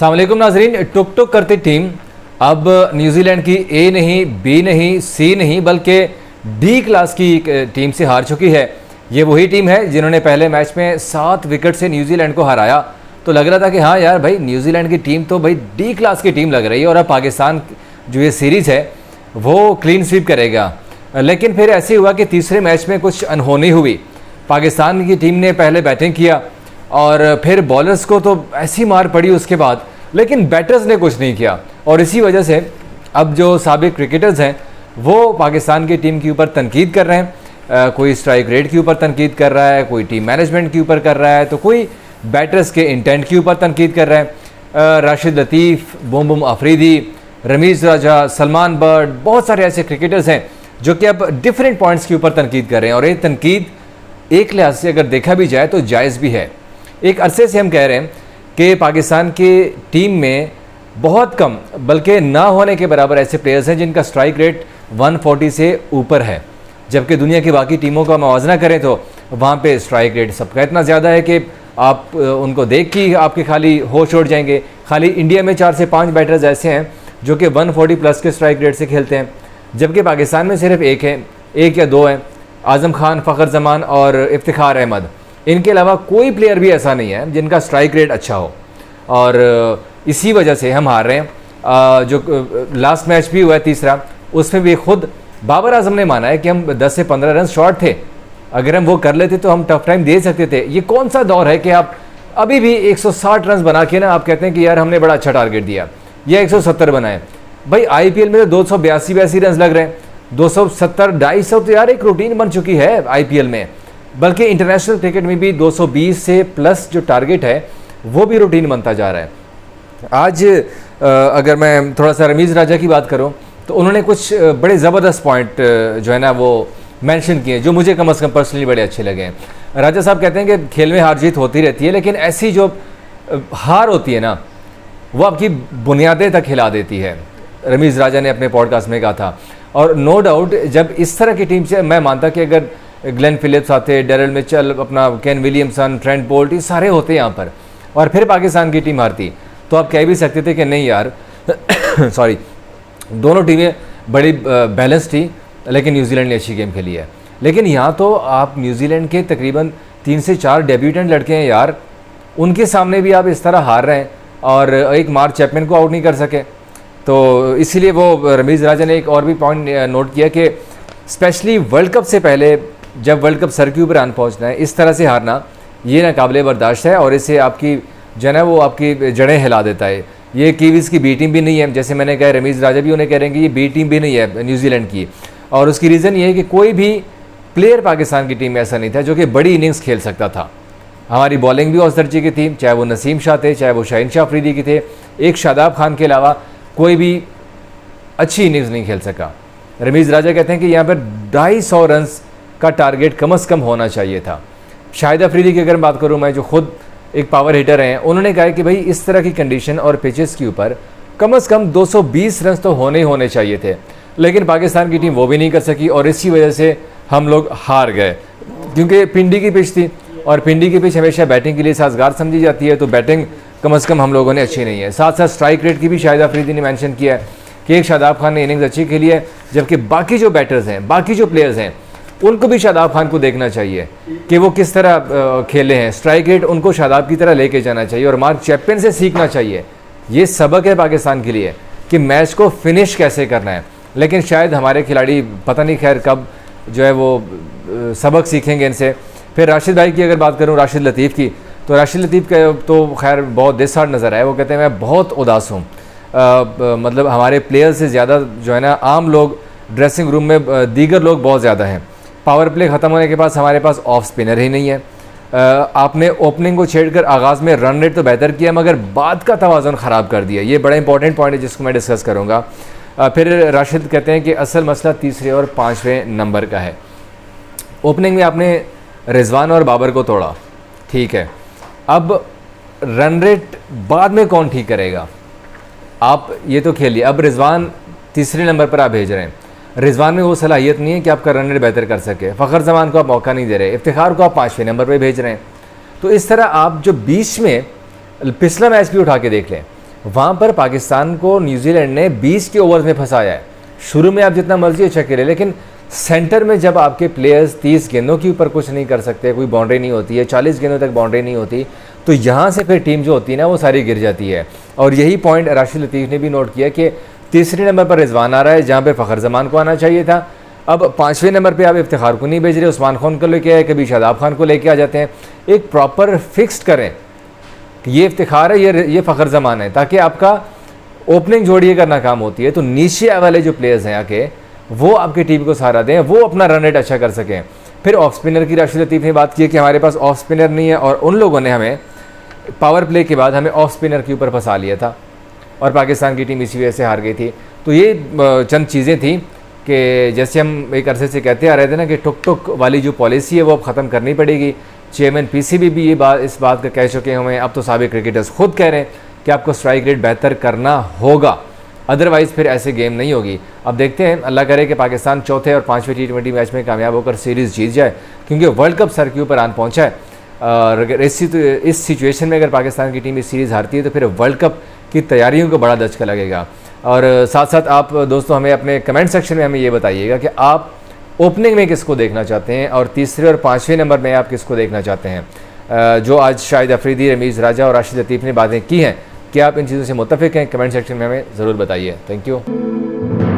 अस्सलामुअलैकुम नाजरीन। टुक टुक करती टीम अब न्यूजीलैंड की ए नहीं, बी नहीं, सी नहीं बल्कि डी क्लास की टीम से हार चुकी है। ये वही टीम है जिन्होंने पहले मैच में 7 विकेट से न्यूजीलैंड को हराया। तो लग रहा था कि हाँ यार भाई न्यूजीलैंड की टीम तो भाई डी क्लास की टीम लग रही है और अब पाकिस्तान जो ये सीरीज़ है वो क्लीन स्वीप करेगा। लेकिन फिर ऐसे हुआ कि तीसरे मैच में कुछ अनहोनी हुई। पाकिस्तान की टीम ने पहले बैटिंग किया और फिर बॉलर्स को तो ऐसी मार पड़ी उसके बाद, लेकिन बैटर्स ने कुछ नहीं किया और इसी वजह से अब जो साबिक क्रिकेटर्स हैं वो पाकिस्तान की टीम के ऊपर तनकीद कर रहे हैं। कोई स्ट्राइक रेट के ऊपर तनकीद कर रहा है, कोई टीम मैनेजमेंट के ऊपर कर रहा है, तो कोई बैटर्स के इंटेंट के ऊपर तनकीद कर रहा है। राशिद लतीफ़, बुम अफरीदी, रमीज़ राजा, सलमान बर्ड, बहुत सारे ऐसे क्रिकेटर्स हैं जो कि अब डिफरेंट पॉइंट्स के ऊपर तनकीद कर रहे हैं और ये तनकीद एक लिहाज से अगर देखा भी जाए तो जायज़ भी है। एक अरसे से हम कह रहे हैं कि पाकिस्तान की टीम में बहुत कम बल्कि ना होने के बराबर ऐसे प्लेयर्स हैं जिनका स्ट्राइक रेट 140 से ऊपर है, जबकि दुनिया की बाकी टीमों का मवाजना करें तो वहाँ पे स्ट्राइक रेट सबका इतना ज़्यादा है कि आप उनको देख के आपके खाली होश उड़ जाएंगे। खाली इंडिया में 4 से 5 बैटर्स ऐसे हैं जो कि 140 प्लस के स्ट्राइक रेट से खेलते हैं, जबकि पाकिस्तान में सिर्फ एक या दो हैं, आज़म खान, फ़खर जमान और इफ्तिखार अहमद। इनके अलावा कोई प्लेयर भी ऐसा नहीं है जिनका स्ट्राइक रेट अच्छा हो और इसी वजह से हम हार रहे हैं। जो लास्ट मैच भी हुआ है तीसरा, उसमें भी खुद बाबर आजम ने माना है कि हम 10 से 15 रन शॉर्ट थे, अगर हम वो कर लेते तो हम टफ टाइम दे सकते थे। ये कौन सा दौर है कि आप अभी भी 160 रन बना के ना आप कहते हैं कि यार हमने बड़ा अच्छा टारगेट दिया या 170 बनाए। भाई आईपीएल में तो 282 रन लग रहे हैं, 270, 250 तो यार एक रूटीन बन चुकी है आईपीएल में, बल्कि इंटरनेशनल क्रिकेट में भी 220 से प्लस जो टारगेट है वो भी रूटीन बनता जा रहा है। आज अगर मैं थोड़ा सा रमीज़ राजा की बात करूं तो उन्होंने कुछ बड़े ज़बरदस्त पॉइंट जो है ना वो मेंशन किए जो मुझे कम से कम पर्सनली बड़े अच्छे लगे हैं। राजा साहब कहते हैं कि खेल में हार जीत होती रहती है, लेकिन ऐसी जो हार होती है ना वो आपकी बुनियादें तक हिला देती है। रमीज़ राजा ने अपने पॉडकास्ट में कहा था और नो डाउट जब इस तरह की टीम से मैं मानता कि अगर ग्लेन फिलिप्स आते, डेरिल मिचेल, अपना केन विलियमसन, ट्रेंट बोल्ट, ये सारे होते यहाँ पर और फिर पाकिस्तान की टीम हारती तो आप कह भी सकते थे कि नहीं यार सॉरी, दोनों टीमें बड़ी बैलेंस थी लेकिन न्यूजीलैंड ने अच्छी गेम खेली है। लेकिन यहाँ तो आप न्यूजीलैंड के तकरीबन 3 से 4 डेब्यूटेंट लड़के हैं यार, उनके सामने भी आप इस तरह हार रहे हैं और एक मार्क चैपमैन को आउट नहीं कर सके। तो इसीलिए वो रमीज़ राजा ने एक और भी पॉइंट नोट किया कि स्पेशली वर्ल्ड कप से पहले जब वर्ल्ड कप सर के ऊपर आन पहुँचना है, इस तरह से हारना ये नाकाबिले बर्दाश्त है और इससे आपकी जो है ना वो आपकी जड़ें हिला देता है। ये कीवीज़ की बी टीम भी नहीं है, जैसे मैंने कहा रमीज़ राजा भी उन्हें कह रहे हैं कि ये बी टीम भी नहीं है न्यूजीलैंड की, और उसकी रीज़न ये है कि कोई भी प्लेयर पाकिस्तान की टीम में ऐसा नहीं था जो कि बड़ी इनिंग्स खेल सकता था। हमारी बॉलिंग भी उस दर्जे की थी, चाहे वो नसीम शाह थे, चाहे वो शाहीन शाह अफरीदी की थे, एक शादाब खान के अलावा कोई भी अच्छी इनिंग्स नहीं खेल सका। रमीज़ राजा कहते हैं कि यहाँ पर 250 रन का टारगेट कम से कम होना चाहिए था। शाहिद अफरीदी की अगर बात करूँ मैं, जो खुद एक पावर हिटर हैं, उन्होंने कहा कि भाई इस तरह की कंडीशन और पिचेस के ऊपर कम से कम 220 रन तो होने चाहिए थे, लेकिन पाकिस्तान की टीम वो भी नहीं कर सकी और इसी वजह से हम लोग हार गए। क्योंकि पिंडी की पिच थी और पिंडी की पिच हमेशा बैटिंग के लिए साजगार समझी जाती है, तो बैटिंग कम से कम हम लोगों ने अच्छी नहीं है। साथ साथ स्ट्राइक रेट की भी शाहिद अफरीदी ने मेंशन किया है कि एक शादाब खान ने इनिंग्स अच्छी खेली है, जबकि बाकी जो बैटर्स हैं, बाकी जो प्लेयर्स हैं, उनको भी शादाब खान को देखना चाहिए कि वो किस तरह खेले हैं। स्ट्राइक रेट उनको शादाब की तरह लेके जाना चाहिए और मार्क चैपमैन से सीखना चाहिए। ये सबक है पाकिस्तान के लिए कि मैच को फिनिश कैसे करना है, लेकिन शायद हमारे खिलाड़ी पता नहीं खैर कब जो है वो सबक सीखेंगे इनसे। फिर राशिद भाई की अगर बात करूँ, राशिद लतीफ़ की, तो राशिद लतीफ़ का तो खैर बहुत डिसहार्ट नज़र आया। वो कहते हैं मैं बहुत उदास हूँ, मतलब हमारे प्लेयर से ज़्यादा जो है ना आम लोग ड्रेसिंग रूम में दीगर लोग बहुत ज़्यादा हैं। पावर प्ले ख़त्म होने के बाद हमारे पास ऑफ स्पिनर ही नहीं है। आपने ओपनिंग को छेड़कर आगाज़ में रन रेट तो बेहतर किया मगर बाद का तवाज़ुन ख़राब कर दिया। ये बड़ा इंपॉर्टेंट पॉइंट है जिसको मैं डिस्कस करूँगा। फिर राशिद कहते हैं कि असल मसला तीसरे और 5वें नंबर का है। ओपनिंग में आपने रिजवान और बाबर को तोड़ा, ठीक है, अब रन रेट बाद में कौन ठीक करेगा? आप ये तो खेलिए, अब रिजवान तीसरे नंबर पर आप भेज रहे हैं, रिजवान में वो सलाहियत नहीं है कि आपका रन रेट बेहतर कर सके। फ़खर जमान को आप मौका नहीं दे रहे, इफ्तिखार को आप 5वें नंबर पर भेज रहे हैं। तो इस तरह आप जो बीच में पिछला मैच भी उठा के देख लें, वहाँ पर पाकिस्तान को न्यूजीलैंड ने 20 के ओवर में फंसाया है। शुरू में आप जितना मर्जी अच्छा खेले, लेकिन सेंटर में जब आपके प्लेयर्स 30 गेंदों के ऊपर कुछ नहीं कर सकते, कोई बाउंड्री नहीं होती है, 40 गेंदों तक बाउंड्री नहीं होती, तो यहाँ से फिर टीम जो होती है ना वो सारी गिर जाती है। और यही पॉइंट राशिद लतीफ़ ने भी नोट किया कि तीसरे नंबर पर रिजवान आ रहा है जहाँ पे फ़खर जमान को आना चाहिए था। अब 5वें नंबर पे आप इफ्तिखार को नहीं भेज रहे, उस्मान खान को लेके आए, कभी शादाब खान को लेके आ जाते हैं। एक प्रॉपर फिक्स्ड करें कि ये इफ्तिखार है, ये फ़खर जमान है, ताकि आपका ओपनिंग जोड़िए करना काम होती है। तो नीचे वाले जो प्लेयर्स हैं आके वो आपकी टीम को सहारा दें, वो अपना रन रेट अच्छा कर सकें। फिर ऑफ स्पिनर की राशिद लतीफ़ ने बात की कि हमारे पास ऑफ स्पिनर नहीं है, और उन लोगों ने हमें पावर प्ले के बाद हमें ऑफ स्पिनर के ऊपर फंसा लिया था और पाकिस्तान की टीम इसी वजह से हार गई थी। तो ये चंद चीज़ें थी कि जैसे हम एक अरसे से कहते आ रहे थे ना कि टुक टुक वाली जो पॉलिसी है वो अब ख़त्म करनी पड़ेगी। चेयरमैन पीसीबी भी इस बात का कह चुके हैं, अब तो साबिक क्रिकेटर्स खुद कह रहे हैं कि आपको स्ट्राइक रेट बेहतर करना होगा, अदरवाइज़ फिर ऐसे गेम नहीं होगी। अब देखते हैं, अल्लाह करे कि पाकिस्तान चौथे और 5वें T20 मैच में कामयाब होकर सीरीज़ जीत जाए, क्योंकि वर्ल्ड कप सर के ऊपर आन पहुँचा है। और अगर इस सिचुएशन में अगर पाकिस्तान की टीम इस सीरीज़ हारती है तो फिर वर्ल्ड कप की तैयारियों को बड़ा धचका लगेगा। और साथ साथ आप दोस्तों हमें अपने कमेंट सेक्शन में हमें ये बताइएगा कि आप ओपनिंग में किसको देखना चाहते हैं और तीसरे और 5वें नंबर में आप किसको देखना चाहते हैं। जो आज शाहिद अफरीदी, रमीज़ राजा और राशिद लतीफ़ ने बातें की हैं, क्या आप इन चीज़ों से मुत्तफ़िक हैं? कमेंट सेक्शन में हमें ज़रूर बताइए। Thank you.